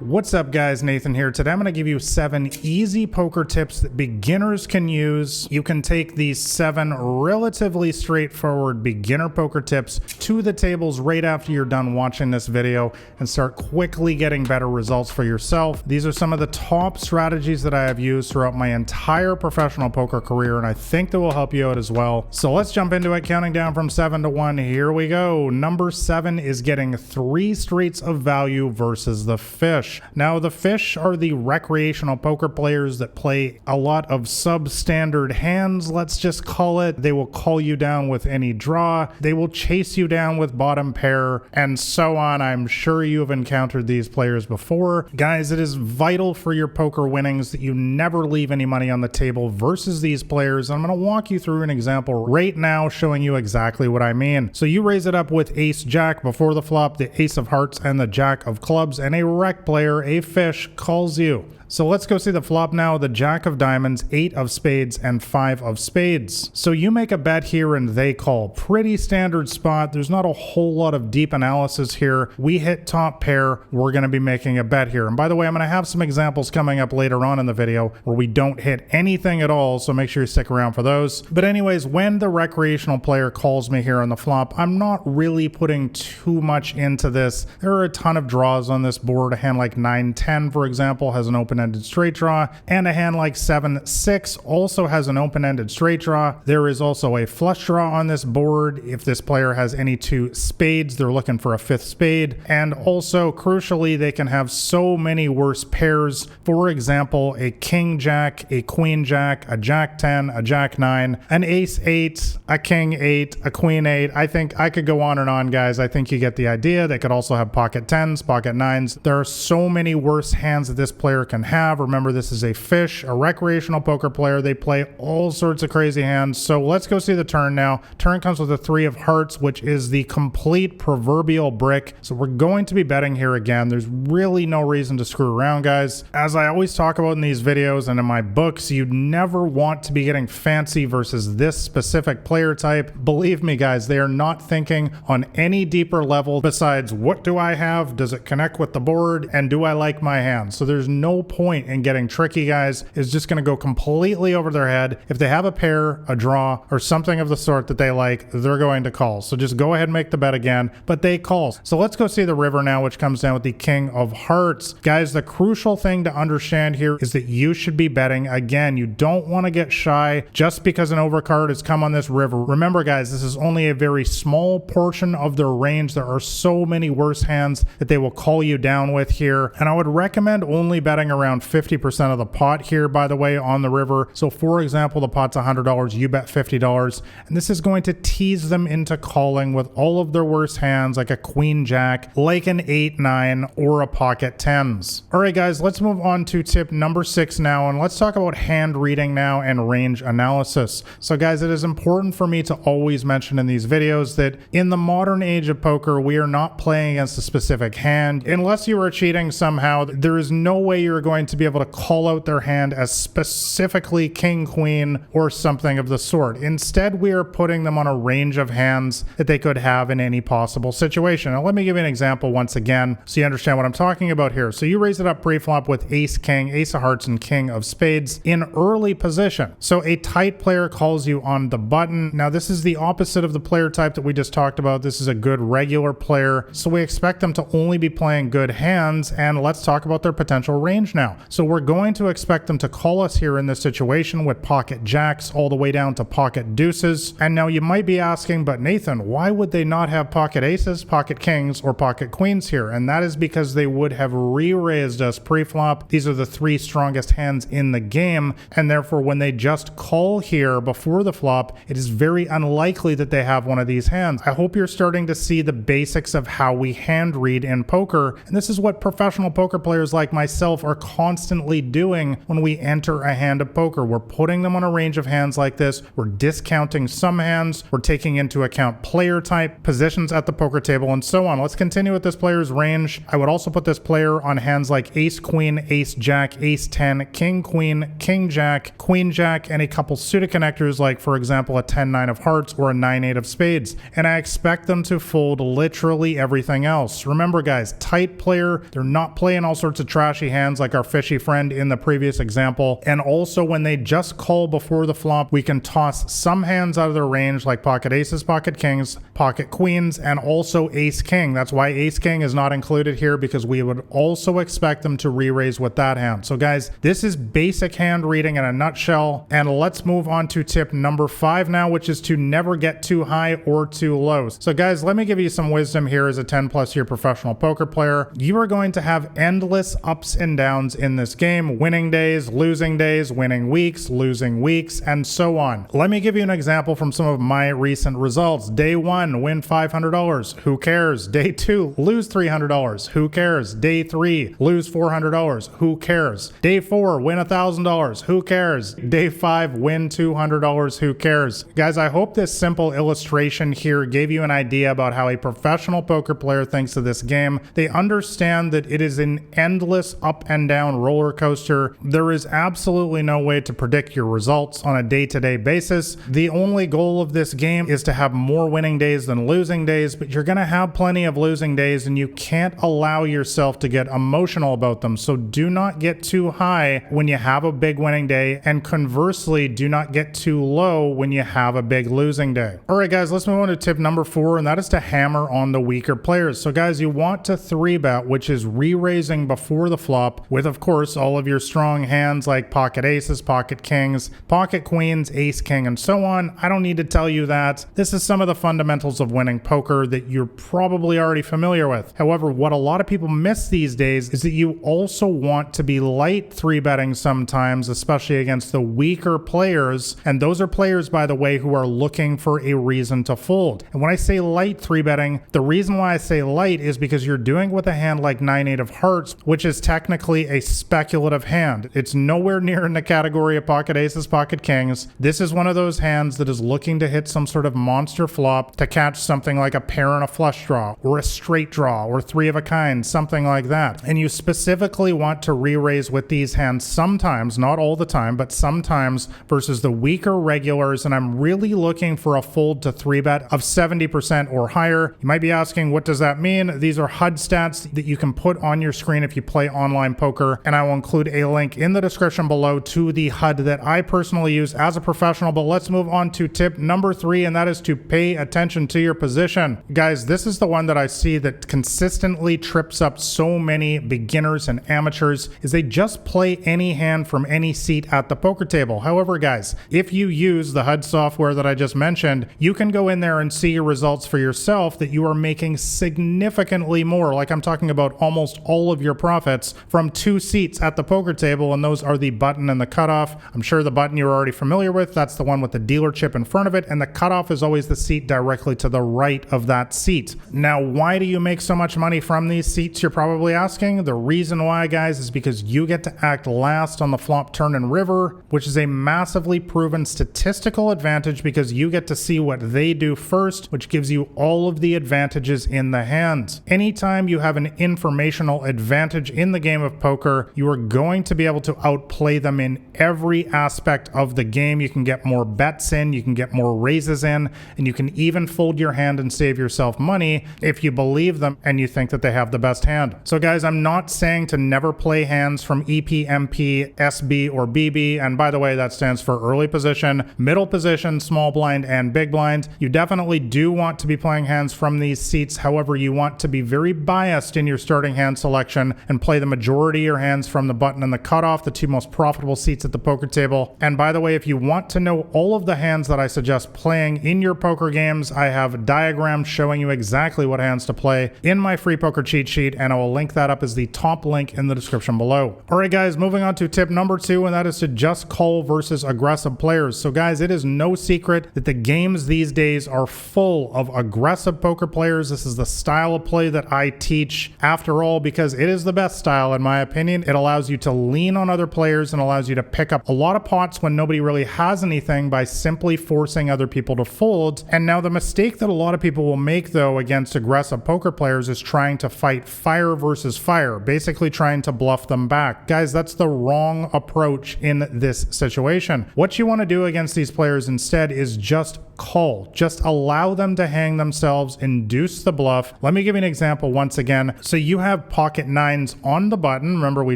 What's up guys, Nathan here. Today I'm going to give you 7 easy poker tips that beginners can use. You can take these 7 relatively straightforward beginner poker tips to the tables right after you're done watching this video and start quickly getting better results for yourself. These are some of the top strategies that I have used throughout my entire professional poker career, and I think that will help you out as well. So let's jump into it, counting down from 7 to 1. Here we go. Number 7 is getting 3 straights of value versus the fish. Now, the fish are the recreational poker players that play a lot of substandard hands, let's just call it. They will call you down with any draw. They will chase you down with bottom pair, and so on. I'm sure you have encountered these players before. Guys, it is vital for your poker winnings that you never leave any money on the table versus these players. I'm going to walk you through an example right now showing you exactly what I mean. So you raise it up with ace jack before the flop, the ace of hearts, and the jack of clubs, and a rec player, a fish, calls you. So let's go see the flop now. The jack of diamonds, 8 of spades, and 5 of spades. So you make a bet here and they call. Pretty standard spot. There's not a whole lot of deep analysis here. We hit top pair. We're going to be making a bet here. And by the way, I'm going to have some examples coming up later on in the video where we don't hit anything at all. So make sure you stick around for those. But anyways, when the recreational player calls me here on the flop, I'm not really putting too much into this. There are a ton of draws on this board. A hand like 9-10, for example, has an open-ended straight draw, and a hand like 7-6 also has an open-ended straight draw. There is also a flush draw on this board. If this player has any 2 spades, they're looking for a 5th spade. And also, crucially, they can have so many worse pairs. For example, a king jack, a queen jack, a jack 10, a jack 9, an ace 8, a king 8, a queen 8. I think I could go on and on, guys. I think you get the idea. They could also have pocket 10s, pocket 9s. There are so many worse hands that this player can have. Remember, this is a fish, a recreational poker player. They play all sorts of crazy hands. So let's go see the turn now. Turn comes with a 3 of hearts, which is the complete proverbial brick. So we're going to be betting here again. There's really no reason to screw around, guys. As I always talk about in these videos and in my books, you never want to be getting fancy versus this specific player type. Believe me, guys, they are not thinking on any deeper level besides what do I have, does it connect with the board, and do I like my hand? So there's no point in getting tricky, guys. Is just going to go completely over their head. If they have a pair, a draw, or something of the sort that they like, they're going to call. So just go ahead and make the bet again, but they call. So let's go see the river now, which comes down with the king of hearts. Guys, the crucial thing to understand here is that you should be betting again. You don't want to get shy just because an overcard has come on this river. Remember, guys, this is only a very small portion of their range. There are so many worse hands that they will call you down with here. And I would recommend only betting around 50% of the pot here, by the way, on the river. So for example, the pot's $100, you bet $50, and this is going to tease them into calling with all of their worst hands, like a queen jack, like an 8-9, or a pocket 10s. All right, guys, let's move on to tip number 6 now, and let's talk about hand reading now and range analysis. So guys, it is important for me to always mention in these videos that in the modern age of poker, we are not playing against a specific hand. Unless you are cheating somehow, there is no way you're going to be able to call out their hand as specifically king, queen, or something of the sort. Instead, we are putting them on a range of hands that they could have in any possible situation. Now, let me give you an example once again so you understand what I'm talking about here. So you raise it up pre-flop with ace, king, ace of hearts, and king of spades in early position. So a tight player calls you on the button. Now, this is the opposite of the player type that we just talked about. This is a good regular player. So we expect them to only be playing good hands, and let's talk about their potential range now. So we're going to expect them to call us here in this situation with pocket jacks all the way down to pocket deuces. And now you might be asking, but Nathan, why would they not have pocket aces, pocket kings, or pocket queens here? And that is because they would have re-raised us pre-flop. These are the 3 strongest hands in the game, and therefore when they just call here before the flop, it is very unlikely that they have one of these hands. I hope you're starting to see the basics of how we hand read in poker, and this is what professional poker players like myself are constantly doing when we enter a hand of poker. We're putting them on a range of hands like this. We're discounting some hands. We're taking into account player type, positions at the poker table, and so on. Let's continue with this player's range. I would also put this player on hands like ace queen, ace jack, ace 10, king queen, king jack, queen jack, and a couple suited connectors like, for example, a 10-9 of hearts or a 9-8 of spades. And I expect them to fold literally everything else. Remember, guys, tight player, they're not playing all sorts of trashy hands like our fishy friend in the previous example. And also when they just call before the flop, we can toss some hands out of their range like pocket aces, pocket kings, pocket queens, and also ace king. That's why ace king is not included here, because we would also expect them to re-raise with that hand. So guys, this is basic hand reading in a nutshell. And let's move on to tip number 5 now, which is to never get too high or too low. So guys, let me give you some wisdom here as a 10+ year professional poker player. You are going to have endless ups and downs in this game, winning days, winning weeks, losing weeks, and so on. Let me give you an example from some of my recent results. Day 1, win $500. Who cares? Day 2, lose $300. Who cares? Day 3, lose $400. Who cares? Day 4, win $1,000. Who cares? Day 5, win $200. Who cares? Guys, I hope this simple illustration here gave you an idea about how a professional poker player thinks of this game. They understand that it is an endless up and down roller coaster. There is absolutely no way to predict your results on a day-to-day basis. The only goal of this game is to have more winning days than losing days, but you're going to have plenty of losing days, and you can't allow yourself to get emotional about them. So do not get too high when you have a big winning day, and conversely, do not get too low when you have a big losing day. All right, guys, let's move on to tip number 4, and that is to hammer on the weaker players. So guys, you want to 3-bet, which is re-raising before the flop with, of course, all of your strong hands like pocket aces, pocket kings, pocket queens, ace king, and so on. I don't need to tell you that. This is some of the fundamentals of winning poker that you're probably already familiar with. However, what a lot of people miss these days is that you also want to be light 3-betting sometimes, especially against the weaker players. And those are players, by the way, who are looking for a reason to fold. And when I say light 3-betting, the reason why I say light is because you're doing with a hand like 9-8 of hearts, which is technically a speculative hand. It's nowhere near in the category of pocket aces, pocket kings. This is one of those hands that is looking to hit some sort of monster flop to catch something like a pair and a flush draw, or a straight draw, or 3 of a kind, something like that. And you specifically want to re-raise with these hands sometimes, not all the time, but sometimes, versus the weaker regulars. And I'm really looking for a fold to 3-bet of 70% or higher. You might be asking, what does that mean? These are HUD stats that you can put on your screen if you play online poker, and I will include a link in the description below to the HUD that I personally use as a professional. But let's move on to tip number 3, and that is to pay attention to your position. Guys, this is the one that I see that consistently trips up so many beginners and amateurs, is they just play any hand from any seat at the poker table. However, guys, if you use the HUD software that I just mentioned, you can go in there and see your results for yourself that you are making significantly more, like I'm talking about almost all of your profits, from 2 seats at the poker table, and those are the button and the cutoff. I'm sure the button you're already familiar with. That's the one with the dealer chip in front of it, and the cutoff is always the seat directly to the right of that seat. Now, why do you make so much money from these seats, you're probably asking? The reason why, guys, is because you get to act last on the flop, turn, and river, which is a massively proven statistical advantage because you get to see what they do first, which gives you all of the advantages in the hand. Anytime you have an informational advantage in the game of poker, you are going to be able to outplay them in every aspect of the game. You can get more bets in, you can get more raises in, and you can even fold your hand and save yourself money if you believe them and you think that they have the best hand. So guys, I'm not saying to never play hands from EP, MP, SB, or BB, and by the way, that stands for early position, middle position, small blind, and big blind. You definitely do want to be playing hands from these seats. However, you want to be very biased in your starting hand selection and play the majority of your hands from the button and the cutoff, the 2 most profitable seats at the poker table. And by the way, if you want to know all of the hands that I suggest playing in your poker games, I have diagrams showing you exactly what hands to play in my free poker cheat sheet, and I will link that up as the top link in the description below. All right, guys, moving on to tip number 2, and that is to just call versus aggressive players. So guys, it is no secret that the games these days are full of aggressive poker players. This is the style of play that I teach, after all, because it is the best style in my opinion. It allows you to lean on other players and allows you to pick up a lot of pots when nobody really has anything by simply forcing other people to fold. And now the mistake that a lot of people will make though against aggressive poker players is trying to fight fire versus fire, basically trying to bluff them back. Guys, that's the wrong approach in this situation. What you want to do against these players instead is just call. Just allow them to hang themselves, induce the bluff. Let me give you an example once again. So you have have pocket nines on the button. Remember, we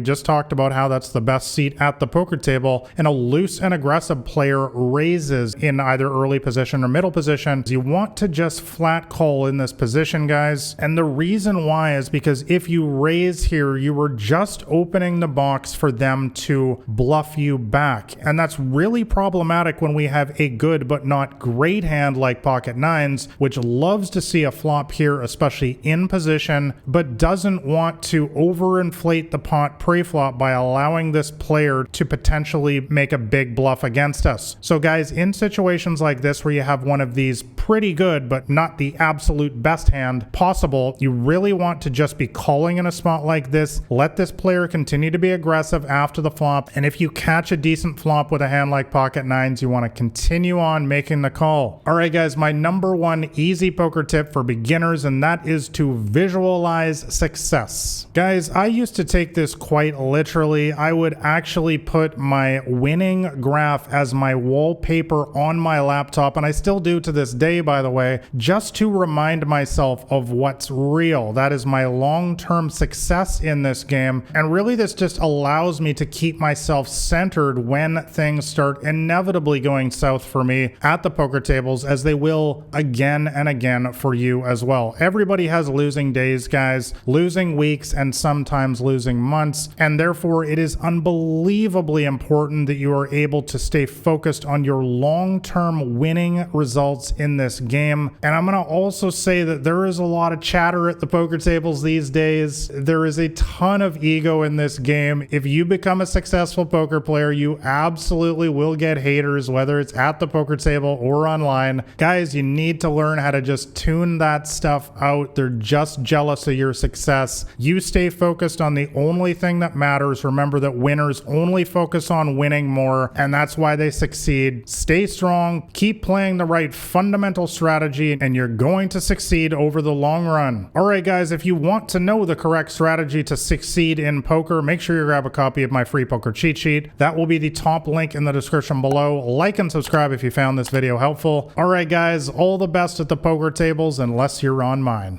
just talked about how that's the best seat at the poker table, and a loose and aggressive player raises in either early position or middle position. You want to just flat call in this position, guys. And the reason why is because if you raise here, you were just opening the box for them to bluff you back. And that's really problematic when we have a good but not great hand like pocket nines, which loves to see a flop here, especially in position, but doesn't want to overinflate the pot pre-flop by allowing this player to potentially make a big bluff against us. So guys, in situations like this where you have one of these pretty good but not the absolute best hand possible, you really want to just be calling in a spot like this. Let this player continue to be aggressive after the flop, and if you catch a decent flop with a hand like pocket nines, you want to continue on making the call. All right guys, my number one easy poker tip for beginners, and that is to visualize success. Guys, I used to take this quite literally. I would actually put my winning graph as my wallpaper on my laptop, and I still do to this day, by the way, just to remind myself of what's real. That is my long-term success in this game, and really this just allows me to keep myself centered when things start inevitably going south for me at the poker tables, as they will again and again for you as well. Everybody has losing days, guys, losing weeks, and sometimes losing months, and therefore it is unbelievably important that you are able to stay focused on your long-term winning results in this game. And I'm going to also say that there is a lot of chatter at the poker tables these days. There is a ton of ego in this game. If you become a successful poker player, you absolutely will get haters, whether it's at the poker table or online. Guys, you need to learn how to just tune that stuff out. They're just jealous of your success. You stay focused on the only thing that matters. Remember that winners only focus on winning more, and that's why they succeed. Stay strong, keep playing the right fundamental strategy, and you're going to succeed over the long run. All right, guys, if you want to know the correct strategy to succeed in poker, make sure you grab a copy of my free poker cheat sheet. That will be the top link in the description below. Like and subscribe if you found this video helpful. All right, guys, all the best at the poker tables, unless you're on mine.